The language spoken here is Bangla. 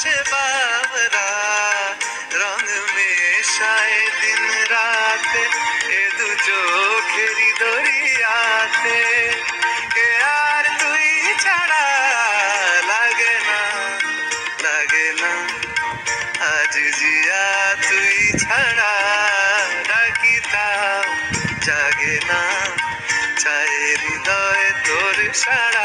আসে বাবরা রং মেশায় দিন রাতে এ দু চোখেরি দরিয়াতে কে আর তুই ছাড়া লাগে না লাগে না আজ জিয়া তুই ছাড়া ডাকিতাম জাগে না চায় হৃদয় তোর সারা